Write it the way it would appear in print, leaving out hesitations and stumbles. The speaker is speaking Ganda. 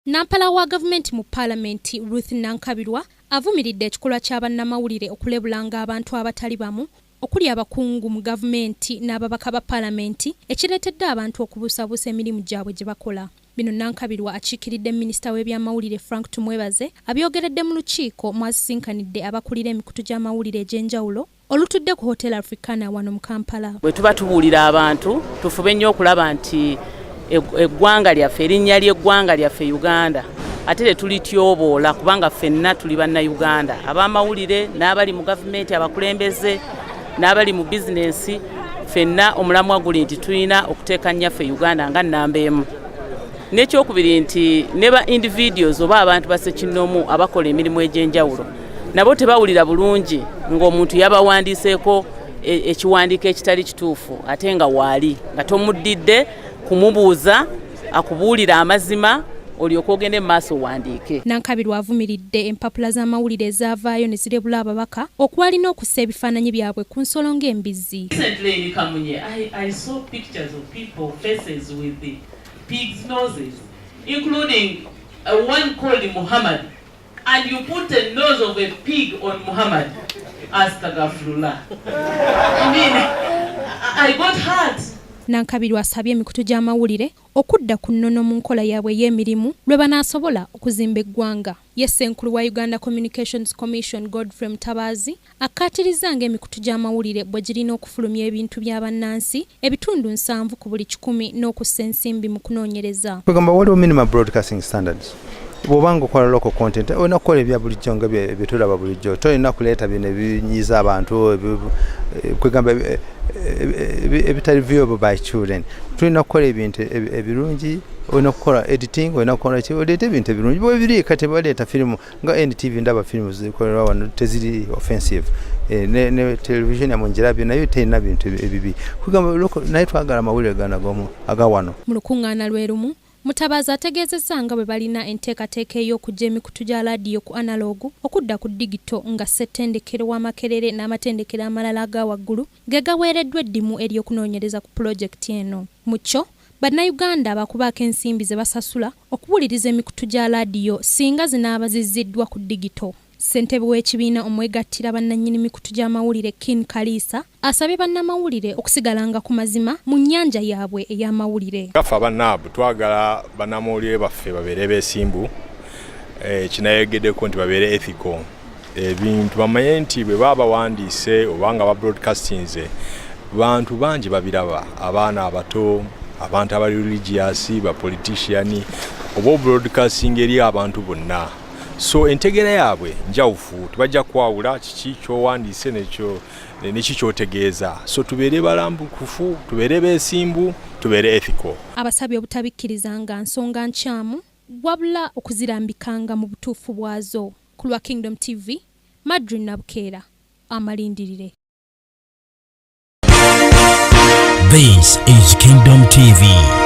Nampala wa gavumenti mu Paalamenti Ruth Nankabirwa avumiridde ekikolwa ky'abannamawulire okulebulanga abantu abatali bamu okuli abakungu mu gavumenti n'ababaka ba Paalamenti ekireetedde abantu okubuusabuusa emirimu gyabwe gye bakola. Bino Nankabirwa akiikiridde minisita w'ebyamawulire Frank Tumwebaze abyogeredde mu lukiiko mwazisinkanidde abakulira emikutu gy'amawulire egy'enjawulo olutudde ku Hotel Africana wano mu Kampala. Bwe tuba tubuulira abantu tufube nnyo okulaba nti eggwanga lyaffe erinnya ly'eggwanga lyaffe Uganda ate tulityoboola kubanga ffenna tuli bannayuganda ab'amawulire n'abali mu gavumenti abakulembeze n'abali mu bizinensi ffenna omulamwa guli nti tulina okuteeka nnyaffe Uganda nga nnamba emu. N'ekyokubiri nti ne ba individuals oba abantu basekinnomu abakola emirimu egy'enjawulo nabo tebawulira bulungi ng'omuntu yabawandiiseeko ekiwandiiko ekitali kituufu ate nga waali nga tomuddidde kumubuuza akubuulira amazima olyoka ogende mu maaso wandiike. Nankabirwa avumiridde empapula z'amawulire ezaavaayo ne zirebula ababaka okwalina okussa ebifaananyi byabwe ku nsolo ng'embizzi. Recently in Kamunye, I saw pictures of people faces with the pig's noses, including one called Muhammad, and you put the nose of a pig on Muhammad. Astaghfirullah. I mean, I got hurt. Nankabirwa asabye emikutu gy'amawulire okudda ku nnono mu nkola yaabwe y'emirimu lwe banaasobola okuzimba eggwanga. Ye Ssenkulu wa Uganda Communications Commission Godfrey Mutabazi akkaatiriza ng'emikutu gy'amawulire bwe girina okufulumya ebintu bya bannansi ebitundu 7 ku buli 100 n'okussa ensimbi mu kunoonyereza. Kwegamba waliwo minimum broadcasting standards. Bw'obanga okola local content olina okukola ebya bulijjo nga bye tulaba bulijjo tolina kuleeta bino ebinyiiza abantu kwegamba ebitali viewable by children. Tulina kukola ebintu ebirungi, olina kukola editing, olina kukola oleeta ebintu ebirungi bwe biri kati baleeta firimu nga NTV ndaba firimu zikolerwa wano teziri offensive ne television ya munjirabyo nayo terina bintu ebibi kwegamba naye twagala amawulire gano agawano. Mu lukuŋŋaana lwe lumu Mutabazi ategeezezza nga bwe balina enteekateeka ey'okujja emikutu gya laadiyo ku analogu okudda ku digito nga ssettendekero w'amakerere n'amatendekero amalala aga waggulu ge gaweereddwa eddimu ery'okunoonyereza ku pulojekiti eno. Mu kyo bannayuganda abakubaako ensimbi ze basasula okuwuliriza emikutu gya laadiyo singa zinaaba zizziddwa ku digito. Ssentebe w'ekibiina omwegattira bannannyini mikutu gy'amawulire Kin Kalisa asabye bannamawulire okusigalanga ku mazima mu nnyanja yaabwe ey'amawulire. Gaffe abannaabu twagala bannamawulire baffe babeere beesimbu kinayegeddeko nti babeere ethical. Ebintu bamanye nti bwe baba bawandiise oba nga babroadcastinze bantu bangi babiraba, abaana abato, abantu abali religious, bapoliticiani oba broadcasting eri abantu bonna. So entegera yaabwe njawufu tubajja kwawula kiki kyowandiise n'eki kyotegeeza. So tubeere balambukufu, tubeere beesimbu, tubeere ethical. Abasabye obutabikkirizanga nsonga nkyamu wabula okuzirambikanga mu butuufu bwazo. Ku lwa Kingdom TV, Madrid Nabukeera, amalindirire. This is Kingdom TV.